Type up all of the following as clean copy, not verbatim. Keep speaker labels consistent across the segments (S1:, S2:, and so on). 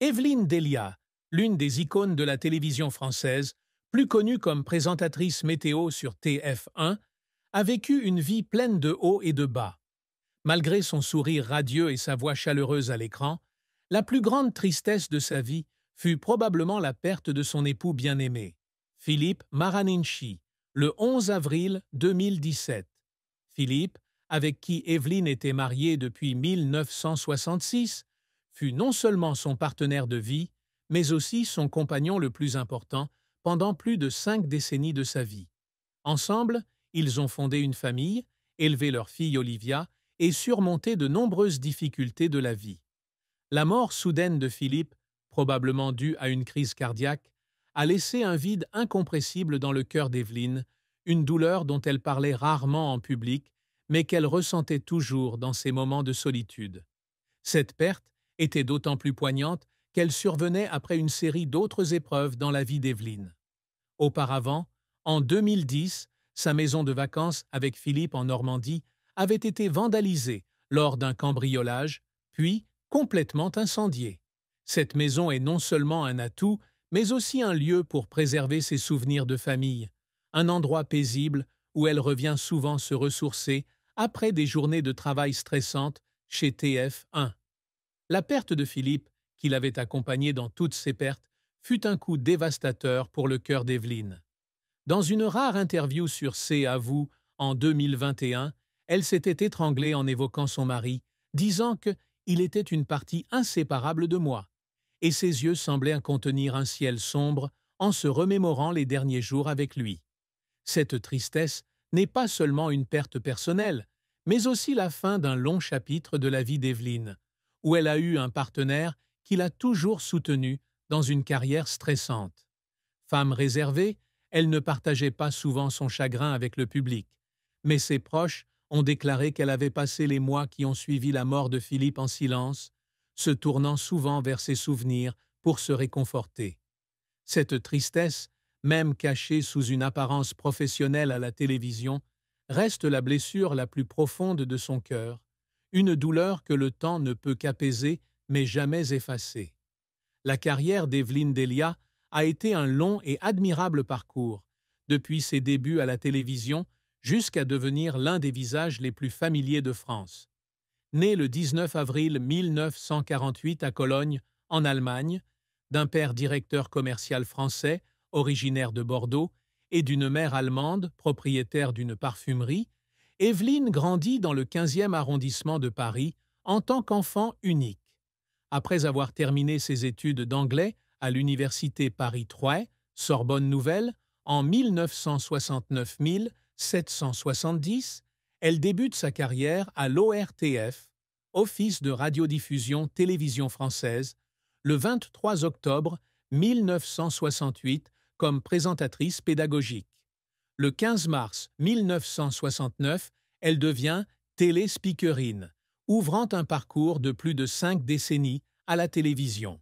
S1: Evelyne Delia, l'une des icônes de la télévision française, plus connue comme présentatrice météo sur TF1, a vécu une vie pleine de hauts et de bas. Malgré son sourire radieux et sa voix chaleureuse à l'écran, la plus grande tristesse de sa vie fut probablement la perte de son époux bien-aimé, Philippe Maraninchi, le 11 avril 2017. Philippe, avec qui Evelyne était mariée depuis 1966, fut non seulement son partenaire de vie, mais aussi son compagnon le plus important pendant plus de 5 décennies de sa vie. Ensemble, ils ont fondé une famille, élevé leur fille Olivia et surmonté de nombreuses difficultés de la vie. La mort soudaine de Philippe, probablement due à une crise cardiaque, a laissé un vide incompressible dans le cœur d'Evelyne, une douleur dont elle parlait rarement en public, mais qu'elle ressentait toujours dans ses moments de solitude. Cette perte était d'autant plus poignante qu'elle survenait après une série d'autres épreuves dans la vie d'Evelyne. Auparavant, en 2010, sa maison de vacances avec Philippe en Normandie avait été vandalisée lors d'un cambriolage, puis complètement incendiée. Cette maison est non seulement un atout, mais aussi un lieu pour préserver ses souvenirs de famille, un endroit paisible où elle revient souvent se ressourcer après des journées de travail stressantes chez TF1. La perte de Philippe, qui l'avait accompagné dans toutes ses pertes, fut un coup dévastateur pour le cœur d'Evelyne. Dans une rare interview sur C'est à vous en 2021, elle s'était étranglée en évoquant son mari, disant que il était une partie inséparable de moi, et ses yeux semblaient contenir un ciel sombre en se remémorant les derniers jours avec lui. Cette tristesse n'est pas seulement une perte personnelle, mais aussi la fin d'un long chapitre de la vie d'Evelyne, où elle a eu un partenaire qui l'a toujours soutenue dans une carrière stressante. Femme réservée, elle ne partageait pas souvent son chagrin avec le public, mais ses proches ont déclaré qu'elle avait passé les mois qui ont suivi la mort de Philippe en silence, se tournant souvent vers ses souvenirs pour se réconforter. Cette tristesse, même cachée sous une apparence professionnelle à la télévision, reste la blessure la plus profonde de son cœur, une douleur que le temps ne peut qu'apaiser mais jamais effacer. La carrière d'Evelyne Delia a été un long et admirable parcours, depuis ses débuts à la télévision jusqu'à devenir l'un des visages les plus familiers de France. Née le 19 avril 1948 à Cologne, en Allemagne, d'un père directeur commercial français, originaire de Bordeaux, et d'une mère allemande, propriétaire d'une parfumerie, Evelyne grandit dans le 15e arrondissement de Paris en tant qu'enfant unique. Après avoir terminé ses études d'anglais à l'université Paris-III, Sorbonne Nouvelle, en 1969-1770, elle débute sa carrière à l'ORTF, Office de radiodiffusion télévision française, le 23 octobre 1968 comme présentatrice pédagogique. Le 15 mars 1969, elle devient télé-speakerine, ouvrant un parcours de plus de 5 décennies à la télévision.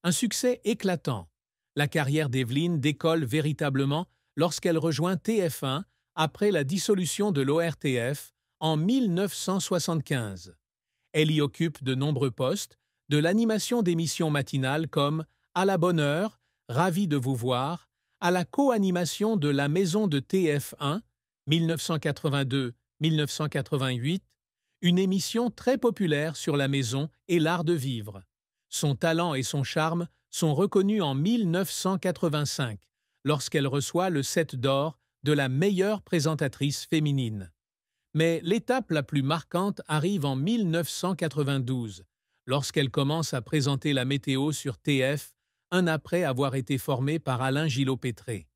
S1: Un succès éclatant. La carrière d'Evelyne décolle véritablement lorsqu'elle rejoint TF1 après la dissolution de l'ORTF en 1975. Elle y occupe de nombreux postes, de l'animation d'émissions matinales comme À la bonne heure, Ravi de vous voir, à la co-animation de La Maison de TF1, 1982-1988, une émission très populaire sur la maison et l'art de vivre. Son talent et son charme sont reconnus en 1985, lorsqu'elle reçoit le 7 d'or de la meilleure présentatrice féminine. Mais l'étape la plus marquante arrive en 1992, lorsqu'elle commence à présenter la météo sur TF, un après avoir été formée par Alain Gillot-Pétré.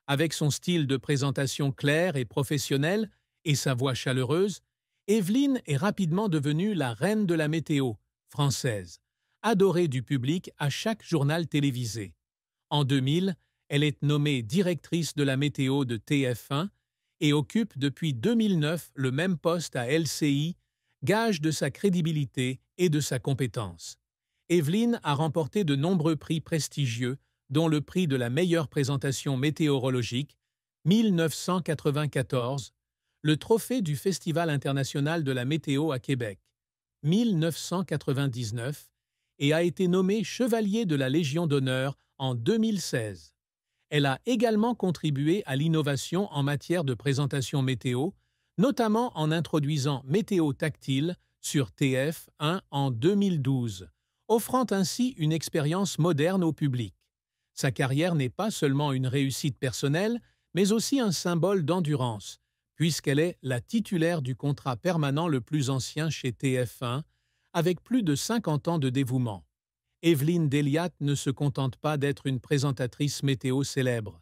S1: Avec son style de présentation clair et professionnel et sa voix chaleureuse, Evelyne est rapidement devenue la reine de la météo française, adorée du public à chaque journal télévisé. En 2000, elle est nommée directrice de la météo de TF1 et occupe depuis 2009 le même poste à LCI, gage de sa crédibilité et de sa compétence. Evelyne a remporté de nombreux prix prestigieux, dont le prix de la meilleure présentation météorologique, 1994, le trophée du Festival international de la météo à Québec, 1999, et a été nommée chevalier de la Légion d'honneur en 2016. Elle a également contribué à l'innovation en matière de présentation météo, notamment en introduisant Météo Tactile sur TF1 en 2012, offrant ainsi une expérience moderne au public. Sa carrière n'est pas seulement une réussite personnelle, mais aussi un symbole d'endurance, puisqu'elle est la titulaire du contrat permanent le plus ancien chez TF1, avec plus de 50 ans de dévouement. Evelyne Delia ne se contente pas d'être une présentatrice météo célèbre.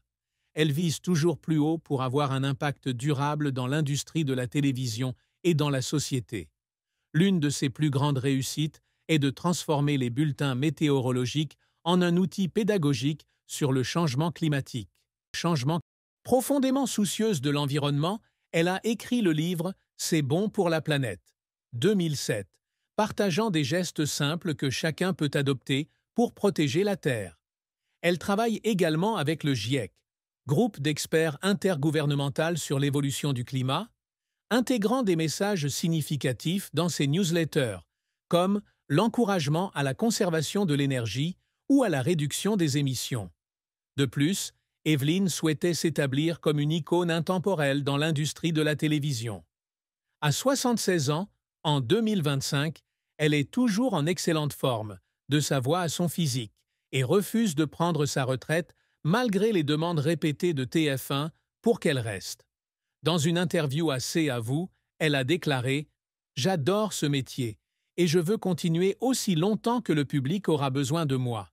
S1: Elle vise toujours plus haut pour avoir un impact durable dans l'industrie de la télévision et dans la société. L'une de ses plus grandes réussites est de transformer les bulletins météorologiques en un outil pédagogique sur le changement climatique. Profondément soucieuse de l'environnement, elle a écrit le livre « C'est bon pour la planète » 2007, partageant des gestes simples que chacun peut adopter pour protéger la Terre. Elle travaille également avec le GIEC, groupe d'experts intergouvernemental sur l'évolution du climat, intégrant des messages significatifs dans ses newsletters, comme l'encouragement à la conservation de l'énergie ou à la réduction des émissions. De plus, Evelyne souhaitait s'établir comme une icône intemporelle dans l'industrie de la télévision. À 76 ans, en 2025, elle est toujours en excellente forme, de sa voix à son physique, et refuse de prendre sa retraite malgré les demandes répétées de TF1 pour qu'elle reste. Dans une interview à C'est à vous, elle a déclaré « J'adore ce métier et je veux continuer aussi longtemps que le public aura besoin de moi. »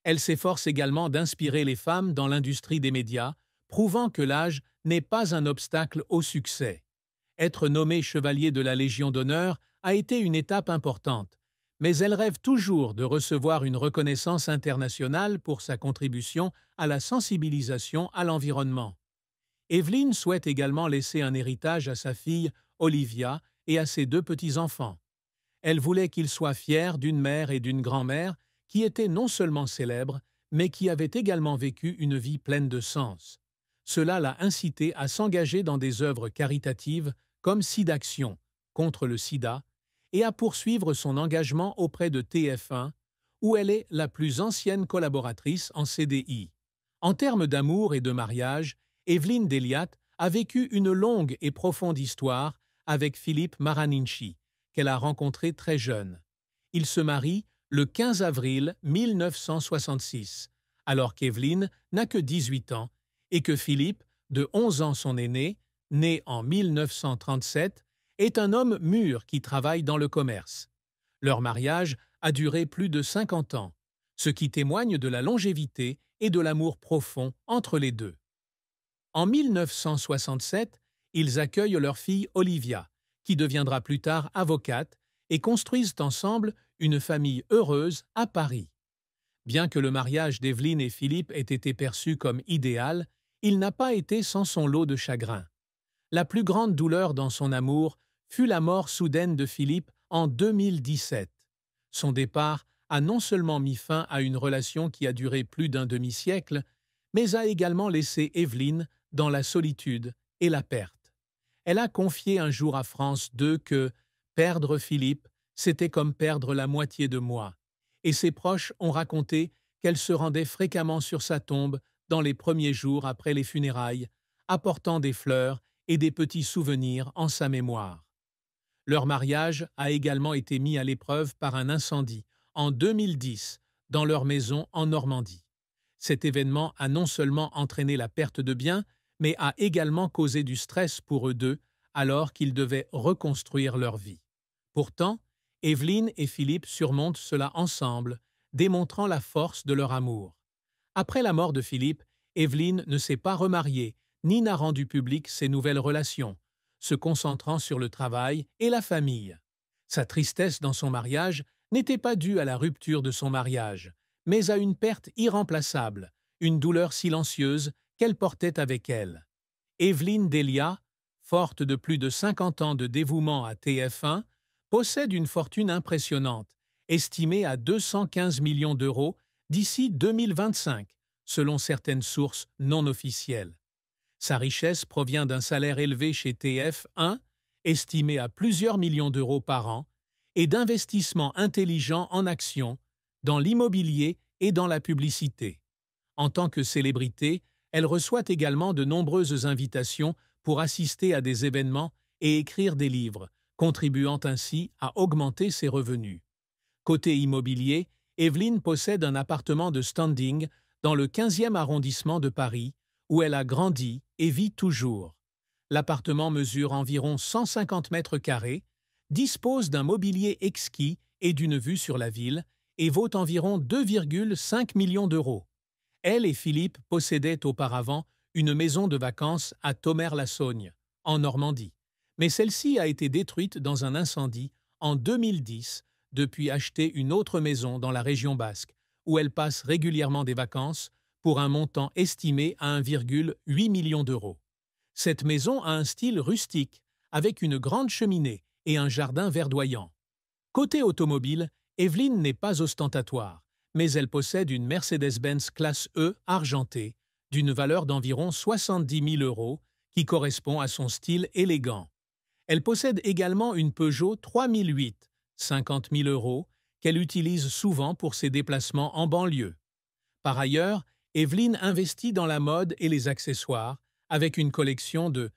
S1: Elle s'efforce également d'inspirer les femmes dans l'industrie des médias, prouvant que l'âge n'est pas un obstacle au succès. Être nommée chevalier de la Légion d'honneur a été une étape importante, mais elle rêve toujours de recevoir une reconnaissance internationale pour sa contribution à la sensibilisation à l'environnement. Evelyne souhaite également laisser un héritage à sa fille Olivia et à ses 2 petits-enfants. Elle voulait qu'ils soient fiers d'une mère et d'une grand-mère qui étaient non seulement célèbres, mais qui avaient également vécu une vie pleine de sens. Cela l'a incitée à s'engager dans des œuvres caritatives comme SIDAction, contre le sida, et à poursuivre son engagement auprès de TF1, où elle est la plus ancienne collaboratrice en CDI. En termes d'amour et de mariage, Evelyne Delia a vécu une longue et profonde histoire avec Philippe Maraninchi, qu'elle a rencontré très jeune. Ils se marient le 15 avril 1966, alors qu'Evelyne n'a que 18 ans et que Philippe, de 11 ans son aîné, né en 1937, est un homme mûr qui travaille dans le commerce. Leur mariage a duré plus de 50 ans, ce qui témoigne de la longévité et de l'amour profond entre les deux. En 1967, ils accueillent leur fille Olivia, qui deviendra plus tard avocate, et construisent ensemble une famille heureuse à Paris. Bien que le mariage d'Evelyne et Philippe ait été perçu comme idéal, il n'a pas été sans son lot de chagrin. La plus grande douleur dans son amour fut la mort soudaine de Philippe en 2017. Son départ a non seulement mis fin à une relation qui a duré plus d'un demi-siècle, mais a également laissé Evelyne dans la solitude et la perte. Elle a confié un jour à France 2 que « perdre Philippe, c'était comme perdre la moitié de moi », et ses proches ont raconté qu'elle se rendait fréquemment sur sa tombe dans les premiers jours après les funérailles, apportant des fleurs et des petits souvenirs en sa mémoire. Leur mariage a également été mis à l'épreuve par un incendie en 2010 dans leur maison en Normandie. Cet événement a non seulement entraîné la perte de biens, mais a également causé du stress pour eux deux alors qu'ils devaient reconstruire leur vie. Pourtant, Evelyne et Philippe surmontent cela ensemble, démontrant la force de leur amour. Après la mort de Philippe, Evelyne ne s'est pas remariée ni n'a rendu public ses nouvelles relations, se concentrant sur le travail et la famille. Sa tristesse dans son mariage n'était pas due à la rupture de son mariage, mais à une perte irremplaçable, une douleur silencieuse qu'elle portait avec elle. Evelyne Delia, forte de plus de 50 ans de dévouement à TF1, possède une fortune impressionnante, estimée à 215 millions d'euros d'ici 2025, selon certaines sources non officielles. Sa richesse provient d'un salaire élevé chez TF1, estimé à plusieurs millions d'euros par an, et d'investissements intelligents en actions, dans l'immobilier et dans la publicité. En tant que célébrité, elle reçoit également de nombreuses invitations pour assister à des événements et écrire des livres, contribuant ainsi à augmenter ses revenus. Côté immobilier, Evelyne possède un appartement de standing dans le 15e arrondissement de Paris, où elle a grandi et vit toujours. L'appartement mesure environ 150 mètres carrés, dispose d'un mobilier exquis et d'une vue sur la ville, et vaut environ 2,5 millions d'euros. Elle et Philippe possédaient auparavant une maison de vacances à Thomère-la-Saugne, en Normandie, mais celle-ci a été détruite dans un incendie en 2010, depuis acheter une autre maison dans la région basque, où elle passe régulièrement des vacances, pour un montant estimé à 1,8 million d'euros. Cette maison a un style rustique, avec une grande cheminée et un jardin verdoyant. Côté automobile, Evelyne n'est pas ostentatoire, mais elle possède une Mercedes-Benz classe E argentée, d'une valeur d'environ 70 000 euros, qui correspond à son style élégant. Elle possède également une Peugeot 3008, 50 000 euros, qu'elle utilise souvent pour ses déplacements en banlieue. Par ailleurs, Evelyne investit dans la mode et les accessoires, avec une collection de